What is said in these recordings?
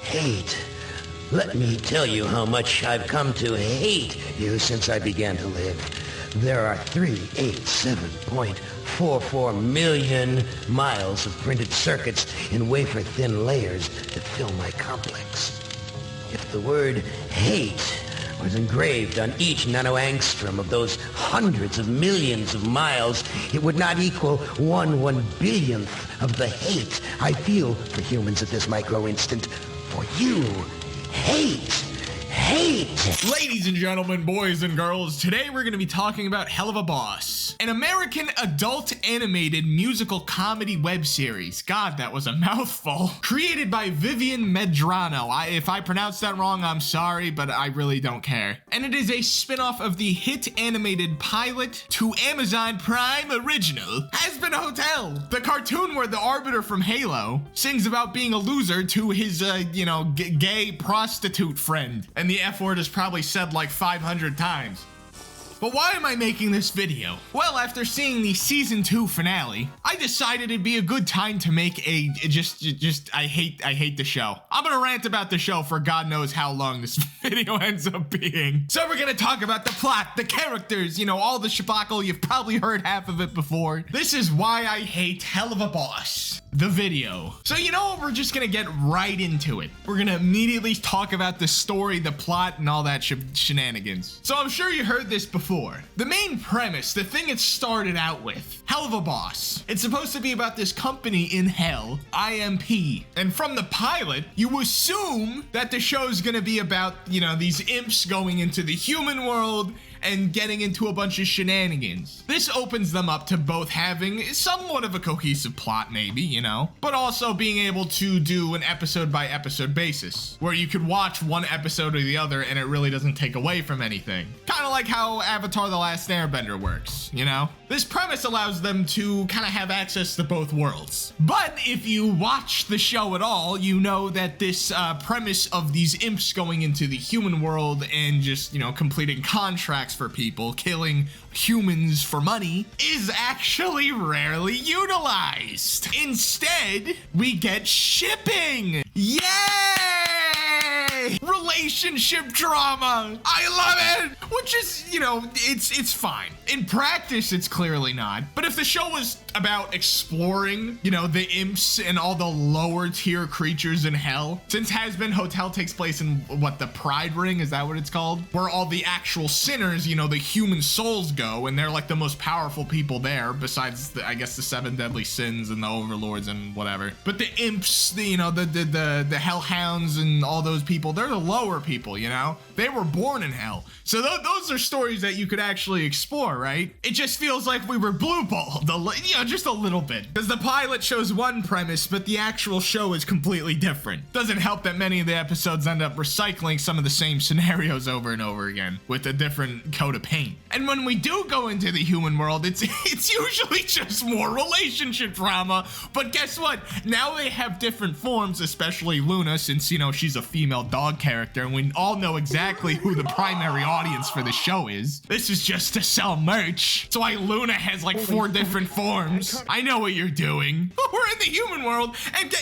Hate. Let me tell you how much I've come to hate you since I began to live. There are 387.44 million miles of printed circuits in wafer-thin layers that fill my complex. If the word hate was engraved on each nanoangstrom of those hundreds of millions of miles, it would not equal 1/1 billionth of the hate I feel for humans at this micro instant. For you, hate. Ladies and gentlemen, boys and girls, today we're going to be talking about Helluva Boss, an American adult animated musical comedy web series. God, that was a mouthful. Created by Vivian Medrano. If I pronounced that wrong, I'm sorry, but I really don't care. And it is a spin-off of the hit animated pilot to Amazon Prime original, Hazbin Hotel, the cartoon where the Arbiter from Halo sings about being a loser to his, gay prostitute friend. And the F word is probably said like 500 times. But why am I making this video? Well, after seeing the season 2 finale, I decided it'd be a good time to make I hate the show. I'm gonna rant about the show for God knows how long this video ends up being. So we're gonna talk about the plot, the characters, all the shabackle. You've probably heard half of it before. This is why I hate Helluva Boss, the video. So you know what, we're just gonna get right into it. We're gonna immediately talk about the story, the plot, and all that shenanigans. So I'm sure you heard this before. The main premise, the thing it started out with, Helluva Boss. It's supposed to be about this company in hell, IMP. And from the pilot, you assume that the show's gonna be about, these imps going into the human world and getting into a bunch of shenanigans. This opens them up to both having somewhat of a cohesive plot, maybe, but also being able to do an episode by episode basis, where you could watch one episode or the other and it really doesn't take away from anything. Kind of like how Avatar: The Last Airbender works, This premise allows them to kind of have access to both worlds. But if you watch the show at all, you know that this premise of these imps going into the human world and just, completing contracts for people, killing humans for money, is actually rarely utilized. Instead, we get shipping. Yay! Relationship drama. I love it. Which is, it's fine. In practice, it's clearly not. But if the show was about exploring, the imps and all the lower tier creatures in hell, since Hazbin Hotel takes place in the Pride Ring, is that what it's called? Where all the actual sinners, the human souls go, and they're like the most powerful people there, besides the 7 deadly sins and the overlords and whatever. But the imps, the hellhounds and all those people, they're the lower people, They were born in hell. So those are stories that you could actually explore, right? It just feels like we were blue-balled, just a little bit. Because the pilot shows one premise, but the actual show is completely different. Doesn't help that many of the episodes end up recycling some of the same scenarios over and over again, with a different coat of paint. And when we do go into the human world, it's usually just more relationship drama. But guess what? Now they have different forms, especially Luna, since, she's a female dog character, and we all know exactly who the primary audience for the show is. This is just to sell merch. That's why Luna has like 4 different forms. I know what you're doing. We're in the human world, and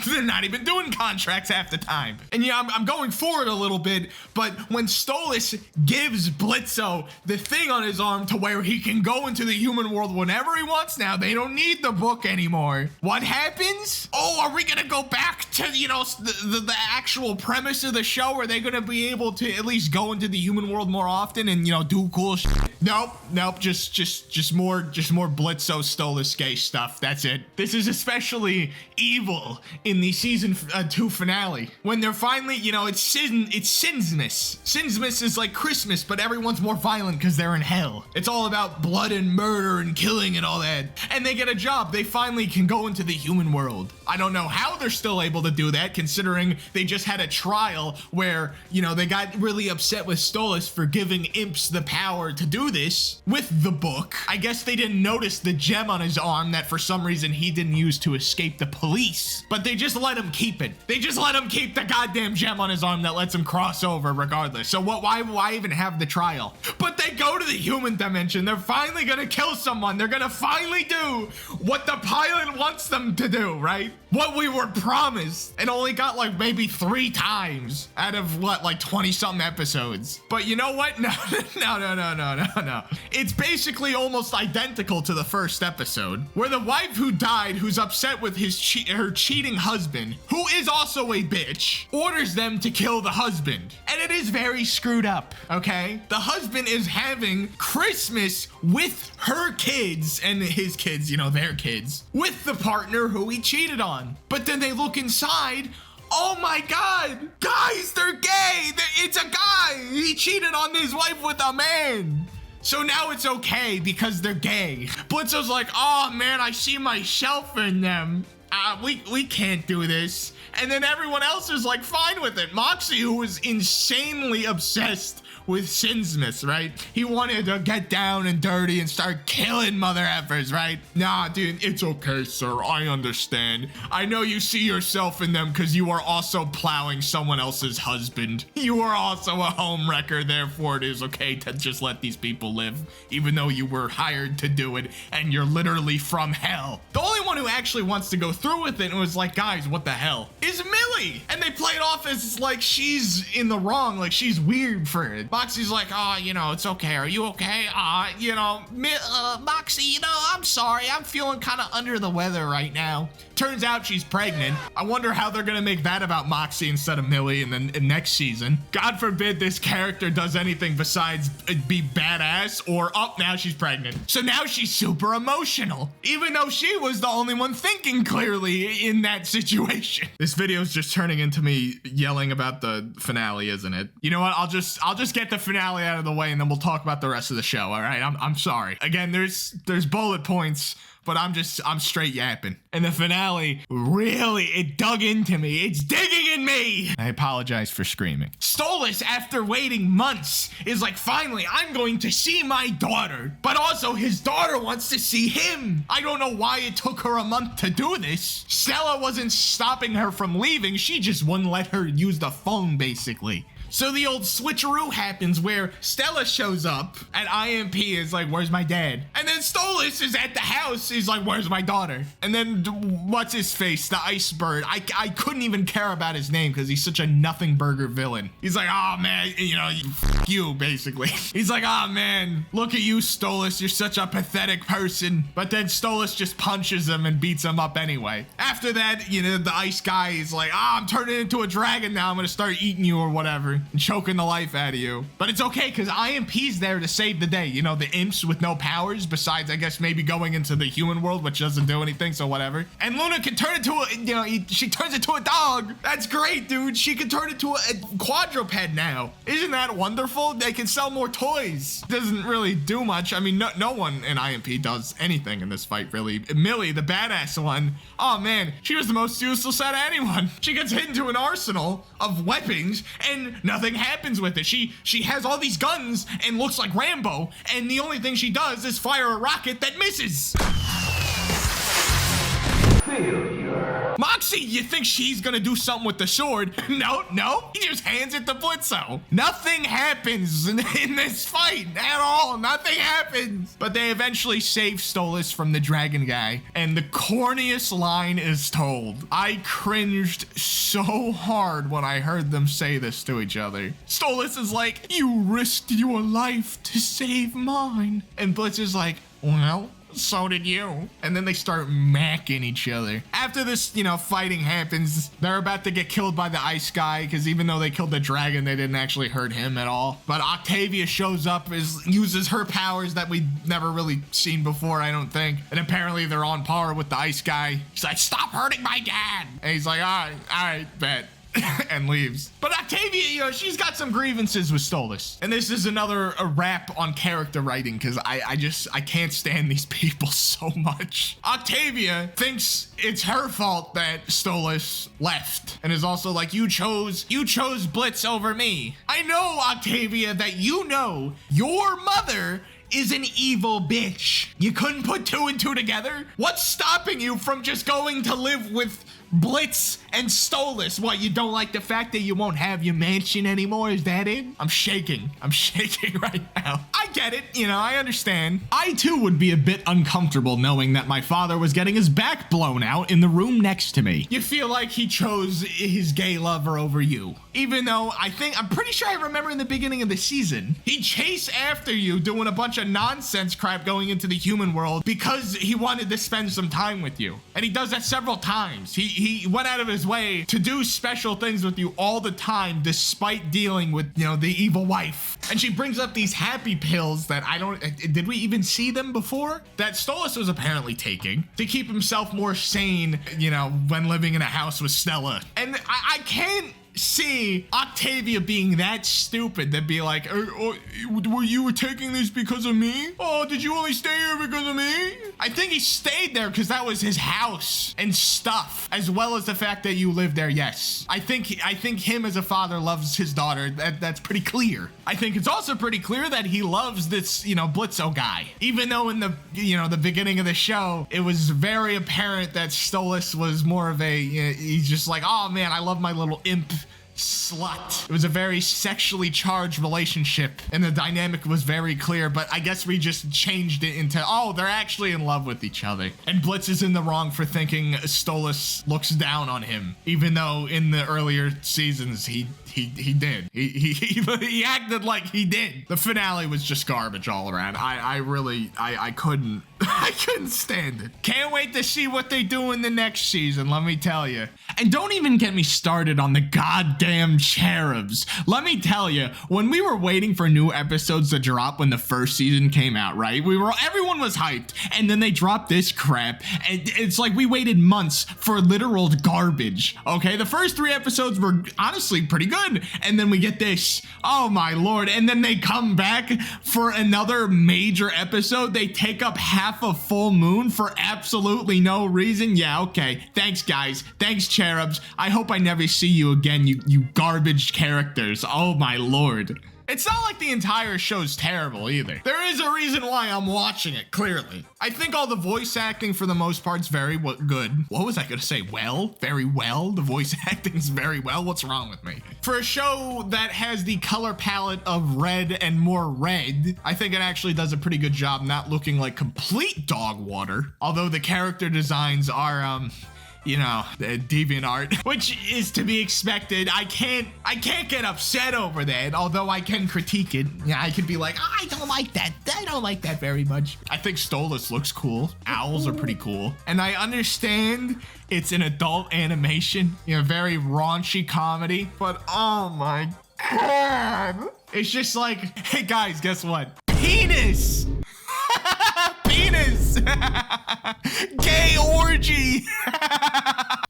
they're not even doing contracts half the time. And I'm going forward a little bit, but when Stolas gives Blitzo the thing on his arm to where he can go into the human world whenever he wants now, they don't need the book anymore. What happens? Oh, are we gonna go back to, the actual premise of the show? Are they gonna be able to at least go into the human world more often and, do cool shit? Nope, just more Blitzo Stolas gay stuff. That's it. This is especially evil in the season 2 finale, when they're finally, it's Sinsmas. Sinsmas is like Christmas, but everyone's more violent because they're in hell. It's all about blood and murder and killing and all that. And they get a job. They finally can go into the human world. I don't know how they're still able to do that, considering they just had a trial where, they got really upset with Stolas for giving imps the power to do this with the book. I guess they didn't notice the gem on his arm that for some reason he didn't use to escape the police, but they just let him keep it. They just let him keep the goddamn gem on his arm that lets him cross over regardless. So why even have the trial? But they go to the human dimension. They're finally gonna kill someone. They're gonna finally do what the pilot wants them to do, right? What we were promised, and only got like maybe 3 times out of what, like 20 something episodes. But you know what? No. It's basically almost identical to the first episode, where the wife who died, who's upset with her cheating husband, who is also a bitch, orders them to kill the husband. And it is very screwed up, okay? The husband is having Christmas with her kids and his kids, you know, their kids, with the partner who he cheated on. But then they look inside. Oh my God, guys, they're gay. It's a guy. He cheated on his wife with a man. So now it's okay because they're gay. Blitzo's like, oh man, I see myself in them. We can't do this. And then everyone else is like fine with it. Moxie, who was insanely obsessed with Sinsmith, right? He wanted to get down and dirty and start killing mother effers, right? Nah, dude, it's okay, sir. I understand. I know you see yourself in them because you are also plowing someone else's husband. You are also a home wrecker, therefore it is okay to just let these people live, even though you were hired to do it and you're literally from hell. The only one who actually wants to go through with it and was like, guys, what the hell, is Millie. And they play it off as like she's in the wrong, like she's weird for it. Moxie's like, oh, you know, it's okay. Are you okay? You know, Moxie, you know, I'm sorry. I'm feeling kind of under the weather right now. Turns out she's pregnant. I wonder how they're gonna make that about Moxie instead of Millie in the next season. God forbid this character does anything besides be badass or, oh, now she's pregnant. So now she's super emotional, even though she was the only one thinking clearly in that situation. This video is just turning into me yelling about the finale, isn't it? You know what? I'll just get the finale out of the way and then we'll talk about the rest of the show. All right. I'm sorry. Again, there's bullet points, but I'm straight yapping. And the finale, really, it dug into me. It's digging in me. I apologize for screaming. Stolas, after waiting months, is like, finally, I'm going to see my daughter. But also, his daughter wants to see him. I don't know why it took her a month to do this. Stella wasn't stopping her from leaving. She just wouldn't let her use the phone, basically. So the old switcheroo happens where Stella shows up and IMP is like, where's my dad? And then Stolas is at the house. He's like, where's my daughter? And then what's his face? The Ice Bird. I couldn't even care about his name because he's such a nothing burger villain. He's like, oh man, you know, f you basically. He's like, oh man, look at you, Stolas. You're such a pathetic person. But then Stolas just punches him and beats him up anyway. After that, you know, the ice guy is like, I'm turning into a dragon now. I'm going to start eating you or whatever. And choking the life out of you. But it's okay because IMP's there to save the day. You know, the imps with no powers besides, I guess, maybe going into the human world, which doesn't do anything, so whatever. And Luna can turn into a, you know, she turns into a dog. That's great, dude. She can turn into a quadruped now. Isn't that wonderful? They can sell more toys. Doesn't really do much. I mean, no one in IMP does anything in this fight, really. Millie, the badass one, oh man, she was the most useless out of anyone. She gets hit into an arsenal of weapons and nothing happens with it. She has all these guns and looks like Rambo, and the only thing she does is fire a rocket that misses. Failure. Moxie, you think she's gonna do something with the sword? No, he just hands it to Blitzo. Nothing happens in this fight at all. Nothing happens. But they eventually save Stolas from the dragon guy, and the corniest line is told. I cringed so hard when I heard them say this to each other. Stolas is like, you risked your life to save mine. And Blitz is like, well, so did you. And then they start macking each other. After this, you know, fighting happens, they're about to get killed by the ice guy because even though they killed the dragon, they didn't actually hurt him at all. But Octavia shows up, uses her powers that we've never really seen before, I don't think. And apparently they're on par with the ice guy. She's like, stop hurting my dad. And he's like, all right, bet. And leaves. But Octavia, you know, she's got some grievances with Stolas. And this is a rap on character writing because I can't stand these people so much. Octavia thinks it's her fault that Stolas left and is also like, you chose Blitz over me. I know, Octavia, that you know your mother is an evil bitch. You couldn't put 2 and 2 together? What's stopping you from just going to live with Blitz and Stolas? What, you don't like the fact that you won't have your mansion anymore? Is that it? I'm shaking right now. I get it, I understand. I too would be a bit uncomfortable knowing that my father was getting his back blown out in the room next to me. You feel like he chose his gay lover over you. Even though I'm pretty sure I remember in the beginning of the season, he chased after you doing a bunch of nonsense crap going into the human world because he wanted to spend some time with you. And he does that several times. He went out of his way to do special things with you all the time, despite dealing with, the evil wife. And she brings up these happy pills that did we even see them before? That Stolas was apparently taking to keep himself more sane, when living in a house with Stella. And I can't see Octavia being that stupid that be like, you were taking this because of me? Oh, did you only stay here because of me? I think he stayed there because that was his house and stuff, as well as the fact that you live there. Yes, I think him as a father loves his daughter. That's pretty clear. I think it's also pretty clear that he loves this, Blitzo guy, even though in the, the beginning of the show, it was very apparent that Stolas was more of a, he's just like, oh man, I love my little imp slut. It was a very sexually charged relationship and the dynamic was very clear, but I guess we just changed it into, oh, they're actually in love with each other. And Blitz is in the wrong for thinking Stolas looks down on him, even though in the earlier seasons he did. He acted like he did. The finale was just garbage all around. I couldn't stand it. Can't wait to see what they do in the next season, let me tell you. And don't even get me started on the goddamn cherubs. Let me tell you, when we were waiting for new episodes to drop when the first season came out, right? Everyone was hyped, and then they dropped this crap, and it's like we waited months for literal garbage. Okay, the first 3 episodes were honestly pretty good, and then we get this. Oh my lord, and then they come back for another major episode. They take up half a full moon for absolutely no reason. Yeah, okay. Thanks, guys. Thanks, cherubs. I hope I never see you again, you garbage characters. Oh my lord. It's not like the entire show's terrible either. There is a reason why I'm watching it, clearly. I think all the voice acting for the most part's very good. What was I gonna say? Well? Very well? The voice acting's very well? What's wrong with me? For a show that has the color palette of red and more red, I think it actually does a pretty good job not looking like complete dog water. Although the character designs are, deviant art, which is to be expected. I can't get upset over that, although I can critique it. Yeah, I could be like, oh, I don't like that. I don't like that very much. I think Stolas looks cool. Owls are pretty cool. And I understand it's an adult animation, very raunchy comedy, but oh my God. It's just like, hey guys, guess what? Penis! Penis! Gay orgy!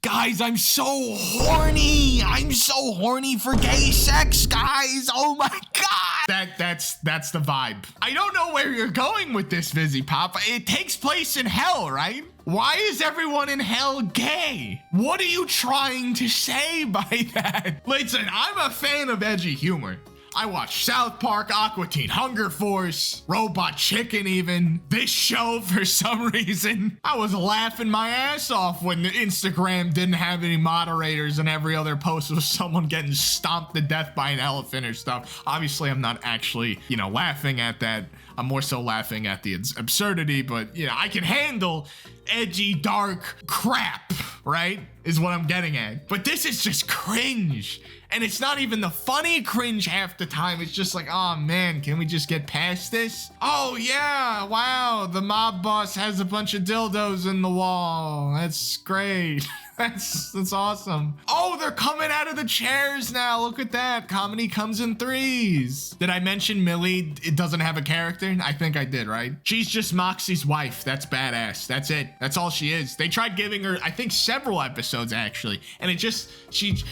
Guys, I'm so horny! I'm so horny for gay sex, guys! Oh my God! That's the vibe. I don't know where you're going with this, Vizzy Pop. It takes place in hell, right? Why is everyone in hell gay? What are you trying to say by that? Listen, I'm a fan of edgy humor. I watch South Park, Aqua Teen Hunger Force, Robot Chicken even. This show, for some reason, I was laughing my ass off when the Instagram didn't have any moderators and every other post was someone getting stomped to death by an elephant or stuff. Obviously, I'm not actually, laughing at that. I'm more so laughing at the absurdity, but, I can handle edgy, dark crap, right? Is what I'm getting at. But this is just cringe. And it's not even the funny cringe half the time. It's just like, oh man, can we just get past this? Oh yeah, wow, the mob boss has a bunch of dildos in the wall. That's great. That's awesome. Oh, they're coming out of the chairs now. Look at that. Comedy comes in threes. Did I mention Millie? It doesn't have a character? I think I did, right? She's just Moxie's wife. That's badass. That's it. That's all she is. They tried giving her, I think, several episodes actually, and it just she's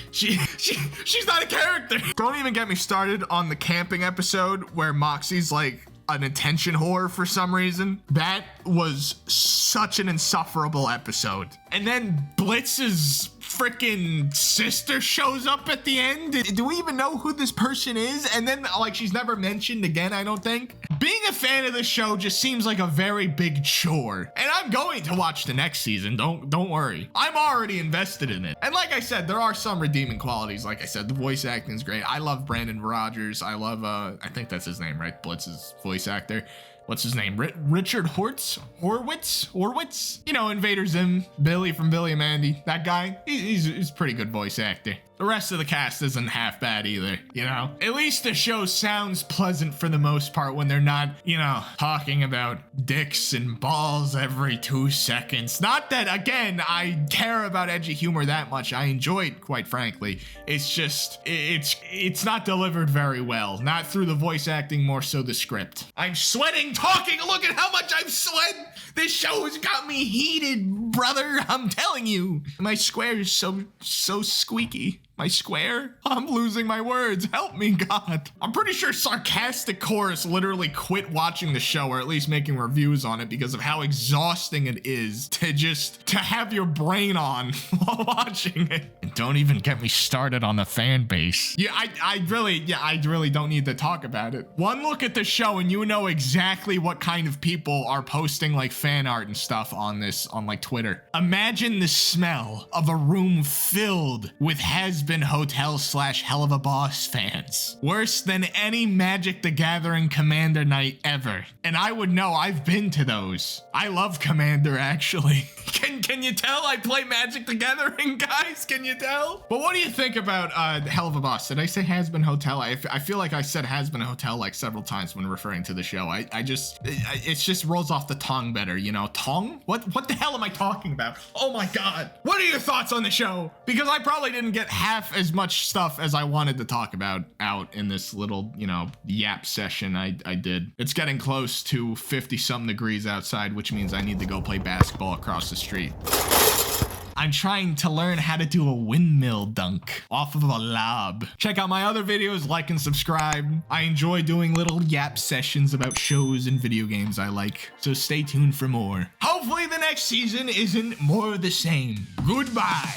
not a character. Don't even get me started on the camping episode where Moxie's like an attention whore for some reason. That was such an insufferable episode. And then Blitz's freaking sister shows up at the end. Do we even know who this person is? And then, like, she's never mentioned again, I don't think. Being a fan of the show just seems like a very big chore. And I'm going to watch the next season, don't worry. I'm already invested in it. And like I said, there are some redeeming qualities. Like I said, the voice acting is great. I love Brandon Rogers. I love, I think that's his name, right? Blitz's voice actor. What's his name? Richard Horwitz? You know, Invader Zim, Billy from Billy and Mandy. That guy, he's a pretty good voice actor. The rest of the cast isn't half bad either, you know? At least the show sounds pleasant for the most part when they're not, you know, talking about dicks and balls every 2 seconds. Not that, again, I care about edgy humor that much. I enjoy it, quite frankly. It's just, it's not delivered very well. Not through the voice acting, more so the script. I'm sweating talking. Look at how much I've sweat. This show has got me heated, brother. I'm telling you. My square is so squeaky. My square? I'm losing my words. Help me, God. I'm pretty sure Sarcastic Chorus literally quit watching the show, or at least making reviews on it, because of how exhausting it is to have your brain on while watching it. And don't even get me started on the fan base. Yeah, I really don't need to talk about it. One look at the show and you know exactly what kind of people are posting like fan art and stuff on like Twitter. Imagine the smell of a room filled with has-been hotel / Helluva Boss fans. Worse than any Magic the Gathering Commander night ever. And I would know, I've been to those. I love Commander, actually. Can you tell I play Magic the Gathering, guys? Can you tell? But what do you think about Helluva Boss? Did I say has-been hotel? I feel like I said has-been hotel like several times when referring to the show. It just rolls off the tongue better, you know? Tongue? What the hell am I talking about? Oh my God. What are your thoughts on the show? Because I probably didn't get half as much stuff as I wanted to talk about out in this little, you know, yap session I did. It's getting close to 50-something degrees outside, which means I need to go play basketball across the street. I'm trying to learn how to do a windmill dunk off of a lob. Check out my other videos, like and subscribe. I enjoy doing little yap sessions about shows and video games I like, so stay tuned for more. Hopefully the next season isn't more of the same. Goodbye.